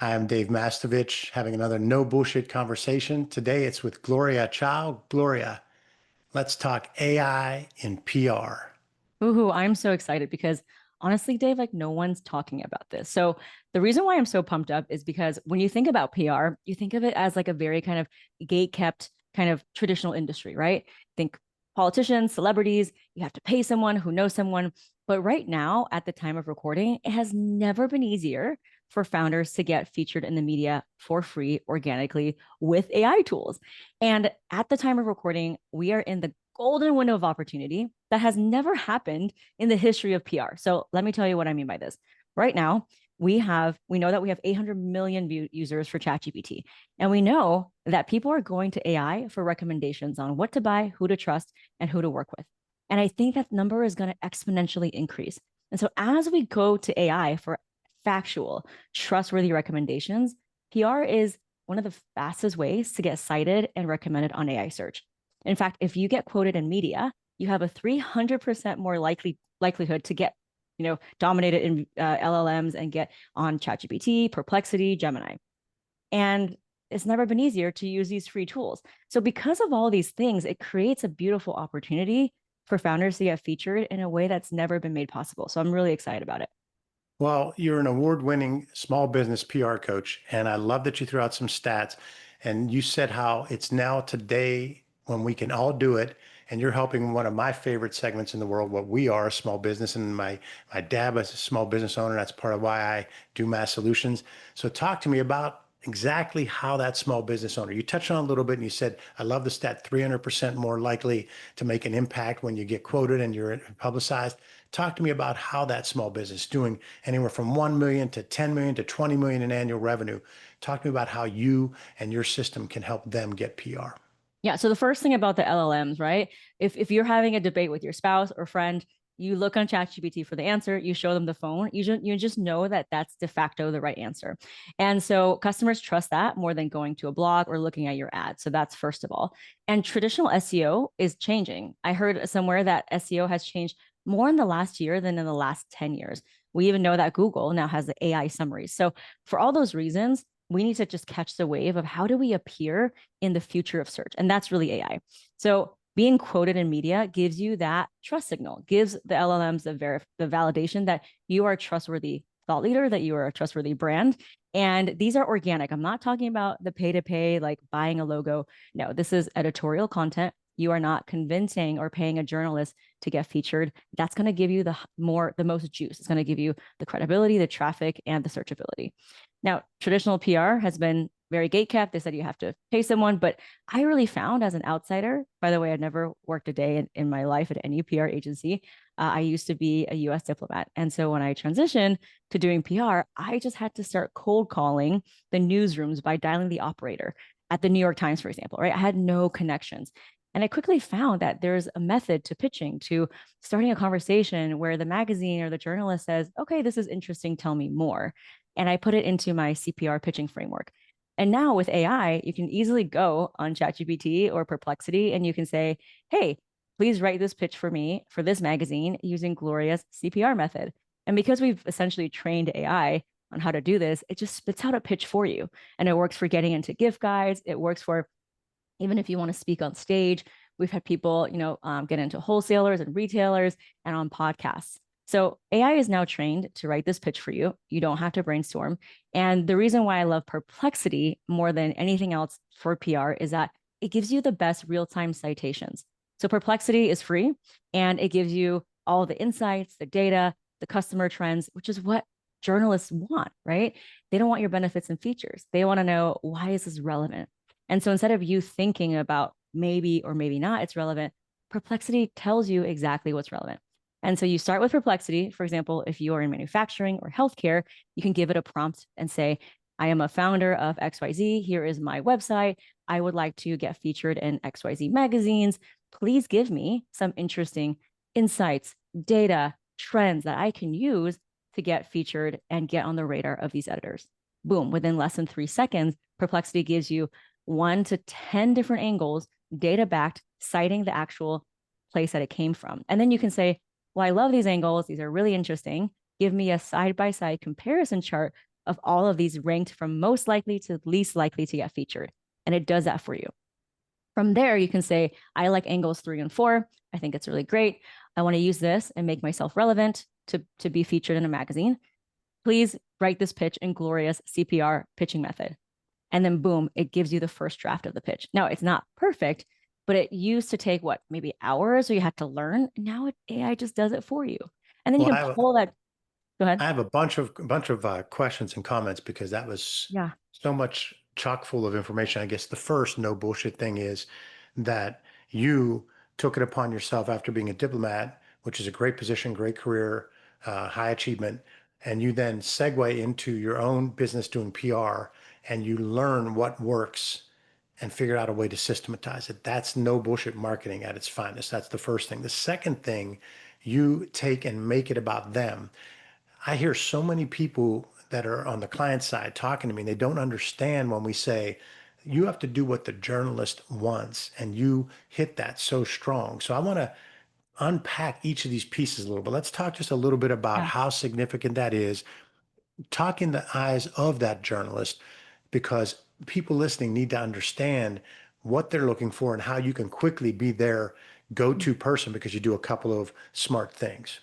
I'm Dave Mastovich having another no bullshit conversation. Today it's with Gloria Chou. Gloria, let's talk AI in PR. Ooh, I'm so excited because honestly, Dave, like no one's talking about this. So the reason why I'm so pumped up is because when you think about PR, you think of it as like a very kind of gate kept kind of traditional industry, right? Think politicians, celebrities, you have to pay someone who knows someone. But right now, at the time of recording, it has never been easier for founders to get featured in the media for free organically with AI tools. And at the time of recording, we are in the golden window of opportunity that has never happened in the history of PR. So let me tell you what I mean by this. Right now, we know that we have 800 million users for ChatGPT, and we know that people are going to AI for recommendations on what to buy, who to trust, and who to work with. And I think that number is going to exponentially increase. And so as we go to AI for factual, trustworthy recommendations, PR is one of the fastest ways to get cited and recommended on AI search. In fact, if you get quoted in media, you have a 300% more likelihood to get, dominated in LLMs and get on ChatGPT, Perplexity, Gemini. And it's never been easier to use these free tools. So because of all these things, it creates a beautiful opportunity for founders to get featured in a way that's never been made possible. So I'm really excited about it. Well, you're an award-winning small business PR coach, and I love that you threw out some stats. And you said how it's now today when we can all do it. And you're helping one of my favorite segments in the world, what we are, a small business. And my dad was a small business owner. That's part of why I do Mass Solutions. So talk to me about exactly how that small business owner, you touched on a little bit and you said, I love the stat 300% more likely to make an impact when you get quoted and you're publicized. Talk to me about how that small business doing anywhere from 1 million to 10 million to 20 million in annual revenue. Talk to me about how you and your system can help them get PR. Yeah. So the first thing about the LLMs, right? If you're having a debate with your spouse or friend, you look on ChatGPT for the answer, you show them the phone, you just know that that's de facto the right answer. And so customers trust that more than going to a blog or looking at your ad. So that's first of all. And traditional SEO is changing. I heard somewhere that SEO has changed more in the last year than in the last 10 years. We even know that Google now has the AI summaries. So for all those reasons, we need to just catch the wave of how do we appear in the future of search. And that's really AI. So being quoted in media gives you that trust signal, gives the LLMs the validation that you are a trustworthy thought leader, that you are a trustworthy brand. And these are organic. I'm not talking about the pay to pay, like buying a logo. No, this is editorial content. You are not convincing or paying a journalist to get featured. That's going to give you the most juice. It's going to give you the credibility, the traffic, and the searchability. Now, traditional PR has been very gatekept. They said you have to pay someone, but I really found as an outsider, by the way, I'd never worked a day in my life at any PR agency. I used to be a US diplomat. And so when I transitioned to doing PR, I just had to start cold calling the newsrooms by dialing the operator at the New York Times, for example, right? I had no connections. And I quickly found that there's a method to pitching, to starting a conversation where the magazine or the journalist says, okay, this is interesting, tell me more. And I put it into my CPR pitching framework. And now with AI, you can easily go on ChatGPT or Perplexity and you can say, hey, please write this pitch for me for this magazine using Gloria's CPR method. And because we've essentially trained AI on how to do this, it just spits out a pitch for you. And it works for getting into gift guides. It works for even if you want to speak on stage. We've had people, get into wholesalers and retailers and on podcasts. So AI is now trained to write this pitch for you. You don't have to brainstorm. And the reason why I love Perplexity more than anything else for PR is that it gives you the best real-time citations. So Perplexity is free and it gives you all the insights, the data, the customer trends, which is what journalists want, right? They don't want your benefits and features. They want to know, why is this relevant? And so instead of you thinking about maybe or maybe not it's relevant, Perplexity tells you exactly what's relevant. And so you start with Perplexity. For example, if you are in manufacturing or healthcare, you can give it a prompt and say, I am a founder of XYZ. Here is my website. I would like to get featured in XYZ magazines. Please give me some interesting insights, data, trends that I can use to get featured and get on the radar of these editors. Boom, within less than 3 seconds, Perplexity gives you 1 to 10 different angles, data backed, citing the actual place that it came from. And then you can say, well, I love these angles. These are really interesting. Give me a side by side comparison chart of all of these ranked from most likely to least likely to get featured. And it does that for you. From there, you can say, I like angles 3 and 4. I think it's really great. I want to use this and make myself relevant to be featured in a magazine. Please write this pitch in Gloria's CPR pitching method. And then boom, it gives you the first draft of the pitch. Now, it's not perfect, but it used to take what, maybe hours, or you had to learn. Now AI just does it for you. And then you Well, can pull that. Go ahead. I have a bunch of questions and comments because that was Yeah. so much chock full of information. I guess the first no bullshit thing is that you took it upon yourself after being a diplomat, which is a great position, great career, high achievement, and you then segue into your own business doing PR and you learn what works and figure out a way to systematize it. That's no bullshit marketing at its finest. That's the first thing. The second thing, you take and make it about them. I hear so many people that are on the client side talking to me, and they don't understand when we say, you have to do what the journalist wants, and you hit that so strong. So I want to unpack each of these pieces a little bit. Let's talk just a little bit about Yeah. how significant that is. Talk in the eyes of that journalist, because people listening need to understand what they're looking for and how you can quickly be their go-to person because you do a couple of smart things.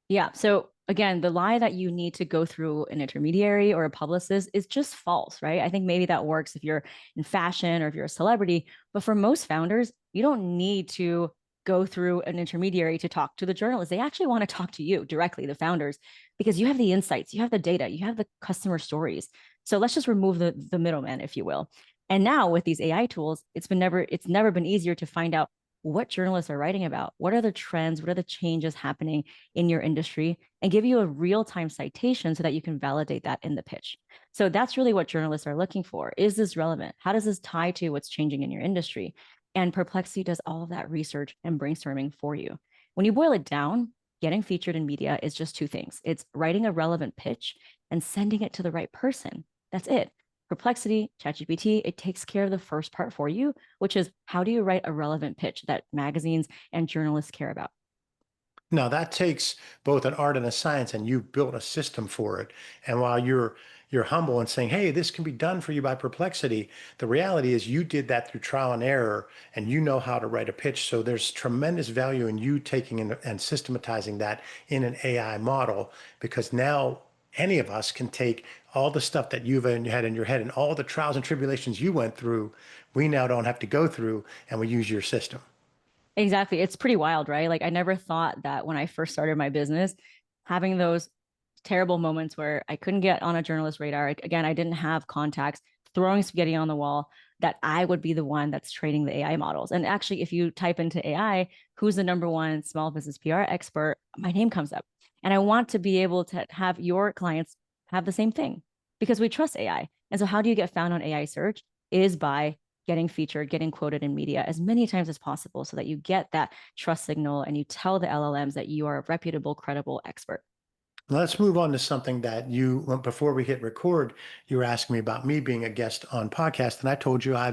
Yeah. So again, the lie that you need to go through an intermediary or a publicist is just false, right? I think maybe that works if you're in fashion or if you're a celebrity, but for most founders, you don't need to go through an intermediary to talk to the journalists. They actually want to talk to you directly, the founders, because you have the insights, you have the data, you have the customer stories. So let's just remove the middleman, if you will. And now with these AI tools, it's never been easier to find out what journalists are writing about, what are the trends, what are the changes happening in your industry, and give you a real-time citation so that you can validate that in the pitch. So that's really what journalists are looking for. Is this relevant? How does this tie to what's changing in your industry? And Perplexity does all of that research and brainstorming for you. When you boil it down, getting featured in media is just 2 things. It's writing a relevant pitch and sending it to the right person. That's it. Perplexity, ChatGPT, it takes care of the first part for you, which is how do you write a relevant pitch that magazines and journalists care about? Now that takes both an art and a science, and you've built a system for it. And while you're humble and saying, "Hey, this can be done for you by Perplexity," the reality is you did that through trial and error, and you know how to write a pitch. So there's tremendous value in you taking and systematizing that in an AI model, because now any of us can take all the stuff that you've had in your head and all the trials and tribulations you went through. We now don't have to go through, and we use your system. Exactly. It's pretty wild, right? Like I never thought that when I first started my business, having those terrible moments where I couldn't get on a journalist radar, again, I didn't have contacts, throwing spaghetti on the wall, that I would be the one that's training the AI models. And actually, if you type into AI, who's the number one small business PR expert, my name comes up. And I want to be able to have your clients have the same thing because we trust AI. And so how do you get found on AI search is by getting featured, getting quoted in media as many times as possible so that you get that trust signal and you tell the LLMs that you are a reputable, credible expert. Let's move on to something that before we hit record, you were asking me about me being a guest on podcast. And I told you I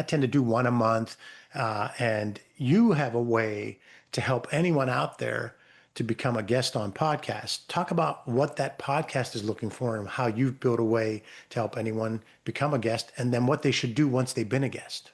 tend to do one a month. And you have a way to help anyone out there to become a guest on podcast. Talk about what that podcast is looking for and how you've built a way to help anyone become a guest, and then what they should do once they've been a guest.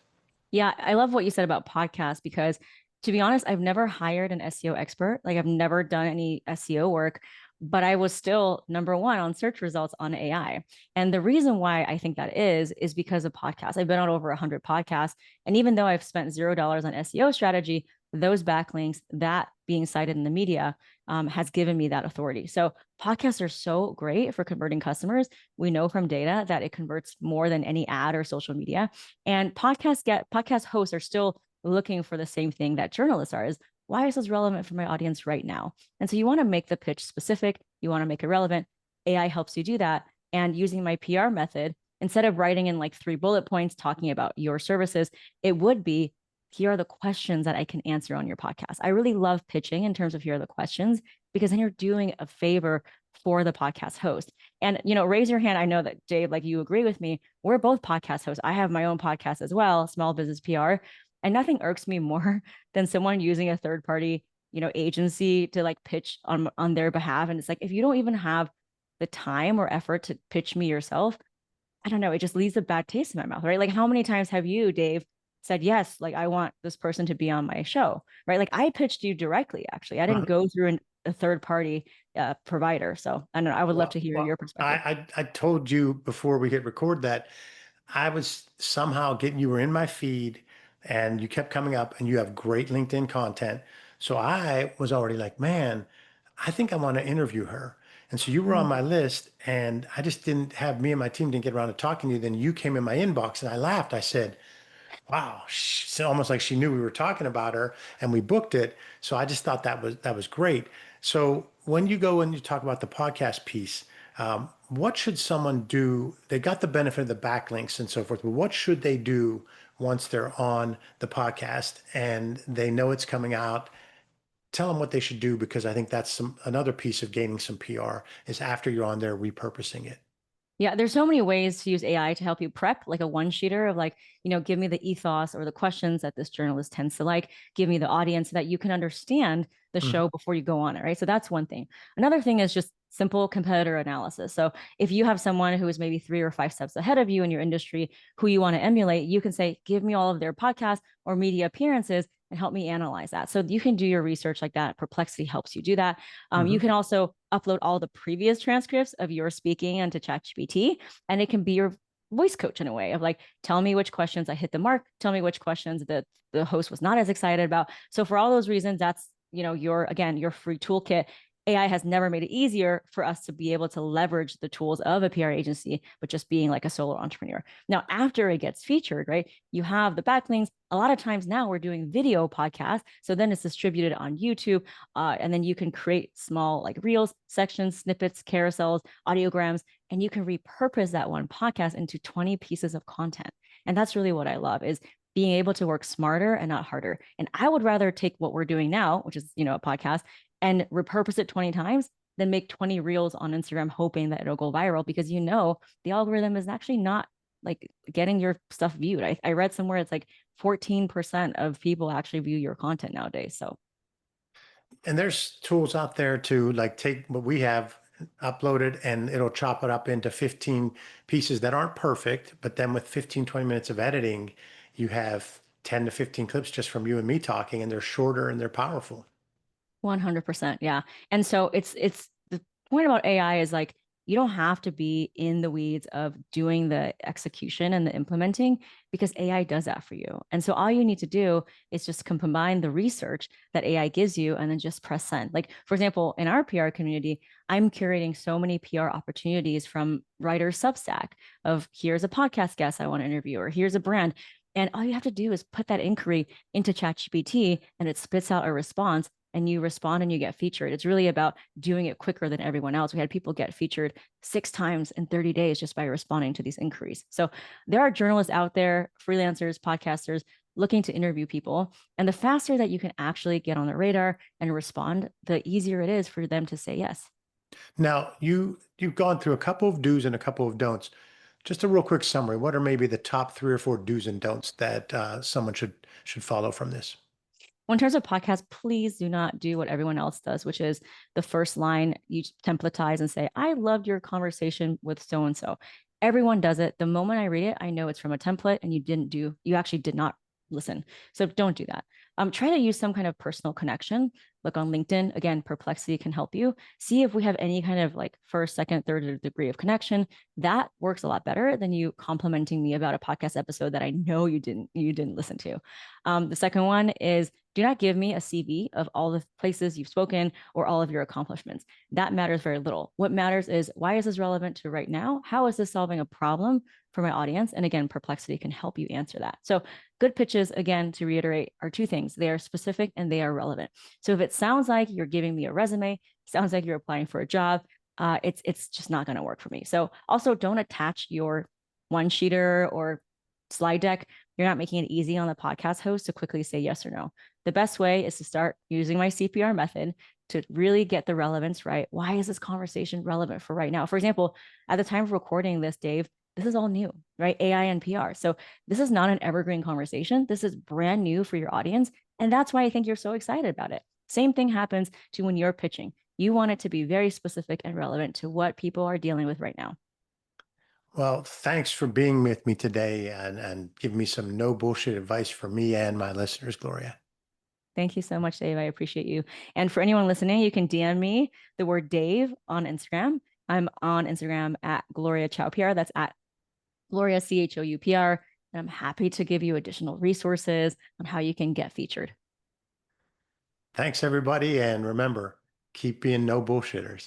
Yeah, I love what you said about podcasts because to be honest, I've never hired an SEO expert. Like I've never done any SEO work, but I was still number one on search results on AI. And the reason why I think that is because of podcasts. I've been on over 100 podcasts. And even though I've spent $0 on SEO strategy, those backlinks, that being cited in the media, has given me that authority. So podcasts are so great for converting customers. We know from data that it converts more than any ad or social media. And podcast hosts are still looking for the same thing that journalists are, is why is this relevant for my audience right now? And so you want to make the pitch specific, you want to make it relevant. AI helps you do that. And using my PR method, instead of writing in like 3 bullet points talking about your services, it would be, here are the questions that I can answer on your podcast. I really love pitching in terms of here are the questions, because then you're doing a favor for the podcast host. And, raise your hand. I know that Dave, like you agree with me. We're both podcast hosts. I have my own podcast as well, Small Business PR. And nothing irks me more than someone using a third party, agency to like pitch on their behalf. And it's like, if you don't even have the time or effort to pitch me yourself, I don't know, it just leaves a bad taste in my mouth, right? Like how many times have you, Dave, said, yes, like I want this person to be on my show, right? Like I pitched you directly, actually. I didn't Mhm. go through a third party provider. So I don't know, I would love Well, to hear well, your I, perspective. I told you before we hit record that I was somehow getting you were in my feed and you kept coming up and you have great LinkedIn content. So I was already like, man, I think I want to interview her. And so you were on Mm. my list and I just didn't have me and my team didn't get around to talking to you. Then you came in my inbox and I laughed. I said, wow, it's almost like she knew we were talking about her and we booked it. So I just thought that was great. So when you go and you talk about the podcast piece, what should someone do? They got the benefit of the backlinks and so forth, but what should they do once they're on the podcast and they know it's coming out? Tell them what they should do because I think that's another piece of gaining some PR is after you're on there repurposing it. Yeah, there's so many ways to use AI to help you prep, like a one-sheeter of like, give me the ethos or the questions that this journalist tends to like, give me the audience so that you can understand the Mhm. show before you go on it, right? So that's one thing. Another thing is just simple competitor analysis. So if you have someone who is maybe 3 or 5 steps ahead of you in your industry who you want to emulate, you can say, give me all of their podcasts or media appearances and help me analyze that. So you can do your research like that. Perplexity helps you do that. You Mhm. can also upload all the previous transcripts of your speaking into ChatGPT, and it can be your voice coach in a way of like, tell me which questions I hit the mark, tell me which questions that the host was not as excited about. So for all those reasons, that's your free toolkit. AI has never made it easier for us to be able to leverage the tools of a PR agency, but just being like a solo entrepreneur. Now, after it gets featured, right, you have the backlinks. A lot of times now we're doing video podcasts. So then it's distributed on YouTube. And then you can create small like reels, sections, snippets, carousels, audiograms, and you can repurpose that one podcast into 20 pieces of content. And that's really what I love is being able to work smarter and not harder. And I would rather take what we're doing now, which is, a podcast, and repurpose it 20 times than make 20 reels on Instagram hoping that it'll go viral because the algorithm is actually not like getting your stuff viewed. I read somewhere it's like 14% of people actually view your content nowadays. So And there's tools out there to like take what we have uploaded and it'll chop it up into 15 pieces that aren't perfect, but then with 15, 20 minutes of editing, you have 10 to 15 clips just from you and me talking and they're shorter and they're powerful. 100%. Yeah. And so it's the point about AI is like, you don't have to be in the weeds of doing the execution and the implementing because AI does that for you. And so all you need to do is just combine the research that AI gives you and then just press send. Like, for example, in our PR community, I'm curating so many PR opportunities from writer Substack of here's a podcast guest I want to interview, or here's a brand. And all you have to do is put that inquiry into ChatGPT and it spits out a response and you respond and you get featured. It's really about doing it quicker than everyone else. We had people get featured 6 times in 30 days just by responding to these inquiries. So there are journalists out there, freelancers, podcasters looking to interview people. And the faster that you can actually get on the radar and respond, the easier it is for them to say yes. Now, you've gone through a couple of do's and a couple of don'ts. Just a real quick summary. What are maybe the top 3 or 4 do's and don'ts that someone should follow from this? Well, in terms of podcasts, please do not do what everyone else does, which is the first line you templatize and say, I loved your conversation with so and so. Everyone does it. The moment I read it, I know it's from a template and you actually did not listen. So don't do that. Try to use some kind of personal connection. Look on LinkedIn. Again, Perplexity can help you. See if we have any kind of like first, second, third degree of connection. That works a lot better than you complimenting me about a podcast episode that I know you didn't listen to. The second one is do not give me a CV of all the places you've spoken or all of your accomplishments. That matters very little. What matters is why is this relevant to right now? How is this solving a problem for my audience? And again, Perplexity can help you answer that. So good pitches, again, to reiterate, are two things. They are specific and they are relevant. So if it sounds like you're giving me a resume, sounds like you're applying for a job, it's just not going to work for me. So also don't attach your one sheeter or slide deck. You're not making it easy on the podcast host to quickly say yes or no. The best way is to start using my CPR method to really get the relevance right. Why is this conversation relevant for right now? For example, at the time of recording this, Dave, this is all new, right? AI and PR. So this is not an evergreen conversation. This is brand new for your audience. And that's why I think you're so excited about it. Same thing happens to when you're pitching. You want it to be very specific and relevant to what people are dealing with right now. Well, thanks for being with me today and giving me some no bullshit advice for me and my listeners, Gloria. Thank you so much, Dave. I appreciate you. And for anyone listening, you can DM me the word Dave on Instagram. I'm on Instagram at Gloria Chou PR. That's at Gloria CHOUPR. And I'm happy to give you additional resources on how you can get featured. Thanks, everybody. And remember, keep being no bullshitters.